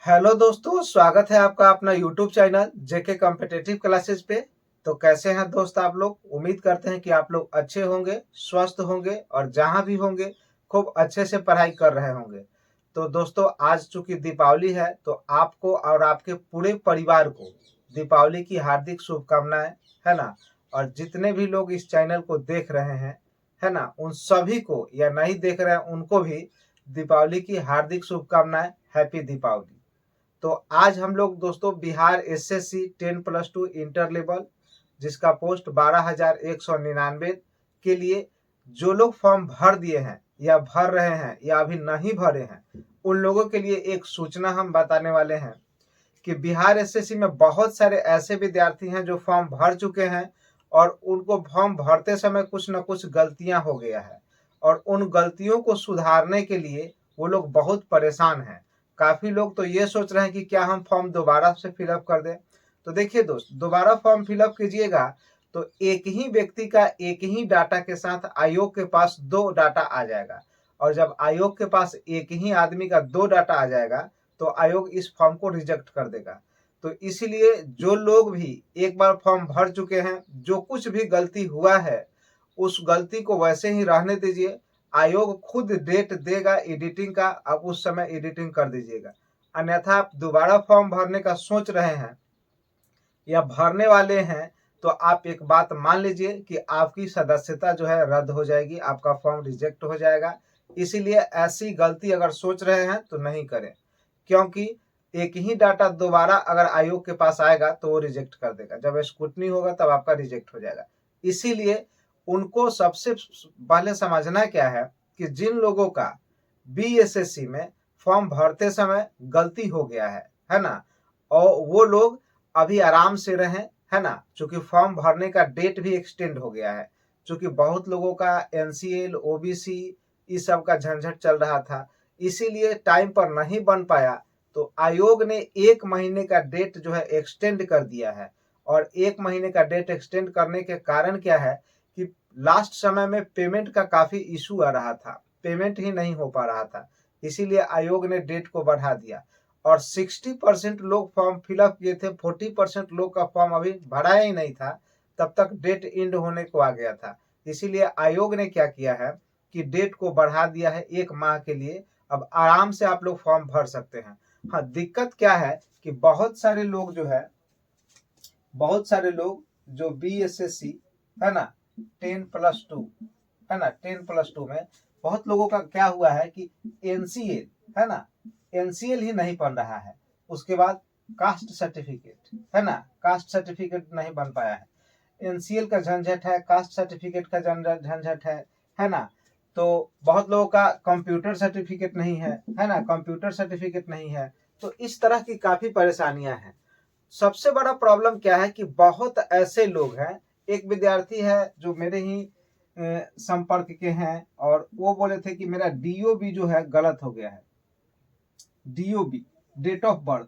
Hello दोस्तों, स्वागत है आपका अपना यूट्यूब चैनल जेके कॉम्पिटिटिव क्लासेस पे। तो कैसे हैं दोस्त आप लोग? उम्मीद करते हैं कि आप लोग अच्छे होंगे, स्वस्थ होंगे और जहां भी होंगे खूब अच्छे से पढ़ाई कर रहे होंगे। तो दोस्तों, आज चूंकि दीपावली है तो आपको और आपके पूरे परिवार को दीपावली की हार्दिक शुभकामनाएं, है ना। और जितने भी लोग इस चैनल को देख रहे हैं, है ना, उन सभी को या नहीं देख रहे हैं उनको भी दीपावली की हार्दिक शुभकामनाएं। हैप्पी दीपावली। तो आज हम लोग दोस्तों बिहार एसएससी 10+2 इंटर लेवल जिसका पोस्ट 12,199 के लिए जो लोग फॉर्म भर दिए हैं या भर रहे हैं या अभी नहीं भरे हैं, उन लोगों के लिए एक सूचना हम बताने वाले हैं कि बिहार एसएससी में बहुत सारे ऐसे विद्यार्थी हैं जो फॉर्म भर चुके हैं और उनको फॉर्म भरते समय कुछ न कुछ गलतियां हो गया है और उन गलतियों को सुधारने के लिए वो लोग बहुत परेशान हैं। काफी लोग तो ये सोच रहे हैं कि क्या हम फॉर्म दोबारा से फिलअप कर दें। तो देखिए दोस्त, दोबारा फॉर्म फिलअप कीजिएगा तो एक ही व्यक्ति का एक ही डाटा के साथ आयोग के पास दो डाटा आ जाएगा और जब आयोग के पास एक ही आदमी का दो डाटा आ जाएगा तो आयोग इस फॉर्म को रिजेक्ट कर देगा। तो इसीलिए जो लोग भी एक बार फॉर्म भर चुके हैं, जो कुछ भी गलती हुआ है उस गलती को वैसे ही रहने दीजिए। आयोग खुद डेट देगा एडिटिंग का, आप उस समय एडिटिंग कर दीजिएगा। अन्यथा आप दोबारा फॉर्म भरने का सोच रहे हैं या भरने वाले हैं तो आप एक बात मान लीजिए कि आपकी सदस्यता जो है रद्द हो जाएगी, आपका फॉर्म रिजेक्ट हो जाएगा। इसीलिए ऐसी गलती अगर सोच रहे हैं तो नहीं करें, क्योंकि एक ही डाटा दोबारा अगर आयोग के पास आएगा तो वो रिजेक्ट कर देगा। जब स्क्रूटनी होगा तब आपका रिजेक्ट हो जाएगा। इसीलिए उनको सबसे पहले समझना क्या है कि जिन लोगों का बीएसएससी में फॉर्म भरते समय गलती हो गया है ना, और वो लोग अभी आराम से रहें, है ना। चूंकि फॉर्म भरने का डेट भी एक्सटेंड हो गया है, चूंकि बहुत लोगों का एनसीएल ओबीसी इस सब का झंझट चल रहा था, इसीलिए टाइम पर नहीं बन पाया। तो आयोग ने 1 महीने का डेट जो है एक्सटेंड कर दिया है और 1 महीने का डेट एक्सटेंड करने के कारण क्या है कि लास्ट समय में पेमेंट का काफी इशू आ रहा था, पेमेंट ही नहीं हो पा रहा था। इसीलिए आयोग ने डेट को बढ़ा दिया और 60% लोग फॉर्म फिलअप किए थे, 40% लोग का फॉर्म अभी भराया ही नहीं था, तब तक डेट एंड होने को आ गया था। इसीलिए आयोग ने क्या किया है कि डेट को बढ़ा दिया है 1 माह के लिए। अब आराम से आप लोग फॉर्म भर सकते हैं। हाँ, दिक्कत क्या है कि बहुत सारे लोग जो बीएसएससी, है ना, 10+2, है ना, 10+2 में बहुत लोगों का क्या हुआ है कि एनसीएल, है ना, एनसीएल ही नहीं बन रहा है। उसके बाद कास्ट सर्टिफिकेट, है ना, कास्ट सर्टिफिकेट नहीं बन पाया है। एनसीएल का झंझट है, कास्ट सर्टिफिकेट का झंझट है ना। तो बहुत लोगों का कंप्यूटर सर्टिफिकेट नहीं है ना, कंप्यूटर सर्टिफिकेट नहीं है। तो इस तरह की काफी परेशानियां हैं। सबसे बड़ा प्रॉब्लम क्या है कि बहुत ऐसे लोग हैं, एक विद्यार्थी है जो मेरे ही संपर्क के हैं और वो बोले थे कि मेरा डीओबी जो है गलत हो गया है। डीओबी, डेट ऑफ बर्थ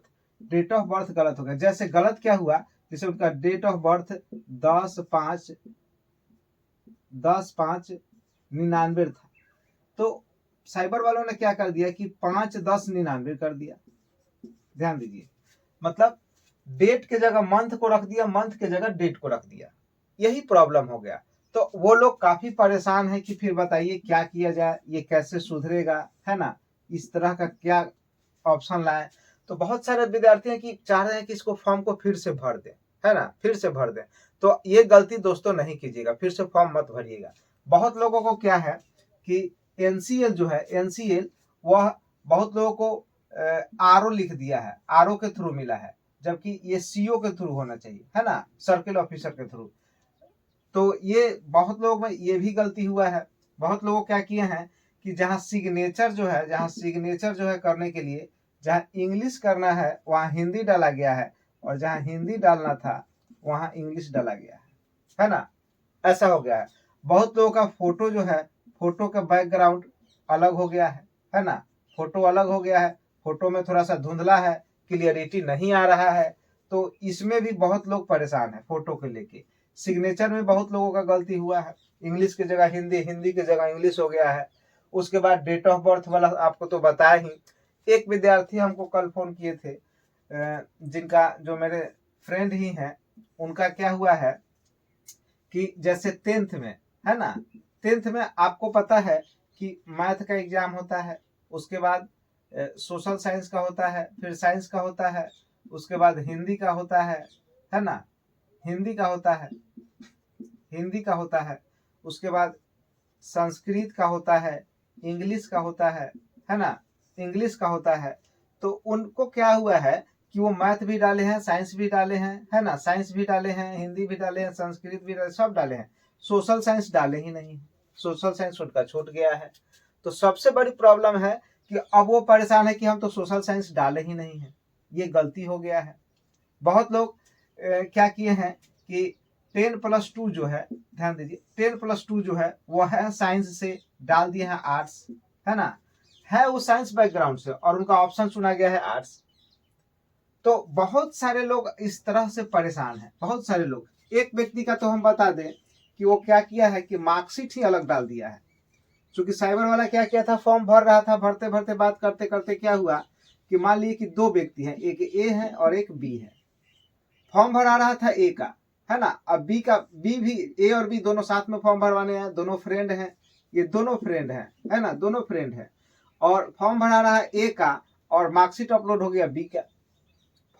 गलत हो गया। जैसे गलत क्या हुआ, जैसे उनका डेट ऑफ बर्थ 10/5/99 था, तो साइबर वालों ने क्या कर दिया कि 5/10/99 कर दिया। ध्यान दीजिए, मतलब डेट के जगह मंथ को रख दिया, मंथ के जगह डेट को रख दिया। यही प्रॉब्लम हो गया। तो वो लोग काफी परेशान है कि फिर बताइए क्या किया जाए, ये कैसे सुधरेगा, है ना, इस तरह का क्या ऑप्शन लाए। तो बहुत सारे विद्यार्थी हैं कि चाह रहे हैं कि इसको फॉर्म को फिर से भर दें, है ना, फिर से भर दें। तो ये गलती दोस्तों नहीं कीजिएगा, फिर से फॉर्म मत भरिएगा। बहुत लोगों को क्या है कि एनसीएल जो है, एनसीएल वह बहुत लोगों को आरओ लिख दिया है, आरओ के थ्रू मिला है, जबकि ये सीओ के थ्रू होना चाहिए, है ना, सर्किल ऑफिसर के थ्रू। तो ये बहुत लोगों में ये भी गलती हुआ है। बहुत लोग क्या किए हैं कि जहाँ सिग्नेचर जो है करने के लिए जहाँ इंग्लिश करना है वहाँ हिंदी डाला गया है और जहाँ हिंदी डालना था वहाँ इंग्लिश डाला गया है ना, ऐसा हो गया है। बहुत लोगों का फोटो जो है, फोटो का बैकग्राउंड अलग हो गया है ना, फोटो अलग हो गया है, फोटो में थोड़ा सा धुंधला है, क्लियरिटी नहीं आ रहा है। तो इसमें भी बहुत लोग परेशान है फोटो को लेके। सिग्नेचर में बहुत लोगों का गलती हुआ है, इंग्लिश की जगह हिंदी, हिंदी की जगह इंग्लिश हो गया है। उसके बाद डेट ऑफ बर्थ वाला आपको तो बताया ही एक विद्यार्थी हमको कल फोन किए थे, जिनका जो मेरे फ्रेंड ही हैं, उनका क्या हुआ है कि जैसे 10th में है ना, 10th में आपको पता है कि मैथ का एग्जाम होता है, उसके बाद सोशल साइंस का होता है, फिर साइंस का होता है, उसके बाद हिंदी का होता है ना, हिंदी का होता है, हिंदी का होता है, उसके बाद संस्कृत का होता है, इंग्लिश का होता है ना, इंग्लिश का होता है। तो उनको क्या हुआ है कि वो मैथ भी डाले हैं, साइंस भी डाले हैं, है ना, साइंस भी डाले हैं, हिंदी भी डाले हैं, संस्कृत भी डाले, सब डाले हैं, सोशल साइंस डाले ही नहीं, सोशल साइंस उनका छूट गया है। तो सबसे बड़ी प्रॉब्लम है कि अब वो परेशान है कि हम तो सोशल साइंस डाले ही नहीं है, ये गलती हो गया है। बहुत लोग क्या किए हैं कि 10+2 जो है, ध्यान दीजिए, 10+2 जो है वो है साइंस से, डाल दिए हैं आर्ट्स, है ना, है वो साइंस बैकग्राउंड से और उनका ऑप्शन चुना गया है आर्ट्स। तो बहुत सारे लोग इस तरह से परेशान हैं, बहुत सारे लोग। एक व्यक्ति का तो हम बता दें कि वो क्या किया है कि मार्कशीट ही अलग डाल दिया है। क्योंकि साइबर वाला क्या किया था, फॉर्म भर रहा था, भरते भरते बात करते करते क्या हुआ कि मान लीजिए कि दो व्यक्ति हैं, एक ए है और एक बी है। फॉर्म भरा रहा था ए का, है ना, अब बी भी, ए और बी दोनों साथ में फॉर्म भरवाने हैं, दोनों फ्रेंड हैं, ये दोनों फ्रेंड हैं, है ना, दोनों फ्रेंड हैं। और फॉर्म भरा रहा है ए का और मार्कशीट अपलोड हो गया बी का।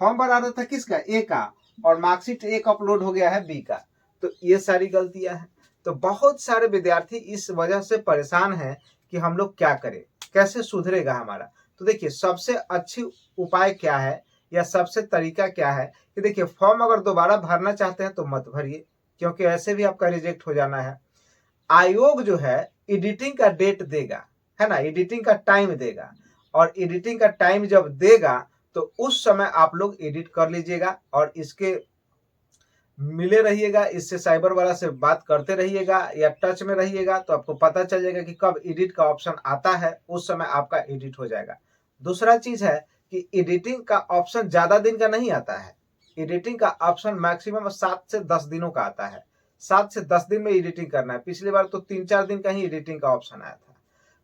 फॉर्म भरा रहा था किसका, ए का, और मार्कशीट ए का अपलोड हो गया है बी का। तो ये सारी गलतियां हैं। तो बहुत सारे विद्यार्थी इस वजह से परेशान हैं कि हम लोग क्या करें, कैसे सुधरेगा हमारा। तो देखिए, सबसे अच्छी उपाय क्या है या सबसे तरीका क्या है कि देखिए, फॉर्म अगर दोबारा भरना चाहते हैं तो मत भरिए, क्योंकि ऐसे भी आपका रिजेक्ट हो जाना है। आयोग जो है एडिटिंग का डेट देगा, है ना, एडिटिंग का टाइम देगा, और एडिटिंग का टाइम जब देगा तो उस समय आप लोग एडिट कर लीजिएगा और इसके मिले रहिएगा, इससे साइबर वाला से बात करते रहिएगा या टच में रहिएगा, तो आपको पता चल जाएगा कि कब एडिट का ऑप्शन आता है, उस समय आपका एडिट हो जाएगा। दूसरा चीज है कि एडिटिंग का ऑप्शन ज्यादा दिन का नहीं आता है, एडिटिंग का ऑप्शन मैक्सिमम 7 से 10 दिनों का आता है। 7 से 10 दिन में एडिटिंग करना है। पिछली बार तो 3-4 दिन का ही एडिटिंग का ऑप्शन आया था।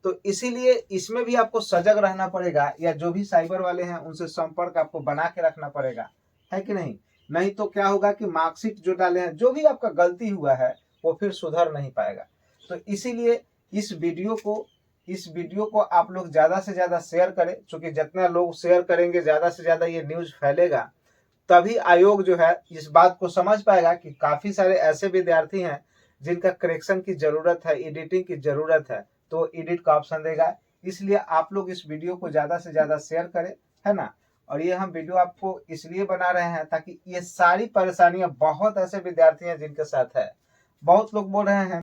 तो इसीलिए इसमें भी आपको सजग रहना पड़ेगा, या जो भी साइबर वाले हैं उनसे संपर्क आपको बना के रखना पड़ेगा, है कि नहीं। नहीं तो क्या होगा कि मार्कशीट जो डाले हैं, जो भी आपका गलती हुआ है वो फिर सुधर नहीं पाएगा। तो इसीलिए इस वीडियो को आप लोग ज्यादा से ज्यादा शेयर करें, क्योंकि जितना लोग शेयर करेंगे ज्यादा से ज्यादा ये न्यूज फैलेगा, तभी आयोग जो है इस बात को समझ पाएगा कि काफी सारे ऐसे विद्यार्थी हैं जिनका करेक्शन की जरूरत है, एडिटिंग की जरूरत है, तो एडिट का ऑप्शन देगा। इसलिए आप लोग इस वीडियो को ज्यादा से ज्यादा शेयर करें, है ना। और ये हम वीडियो आपको इसलिए बना रहे हैं ताकि ये सारी परेशानियां, बहुत ऐसे विद्यार्थी हैं जिनके साथ है, बहुत लोग बोल रहे हैं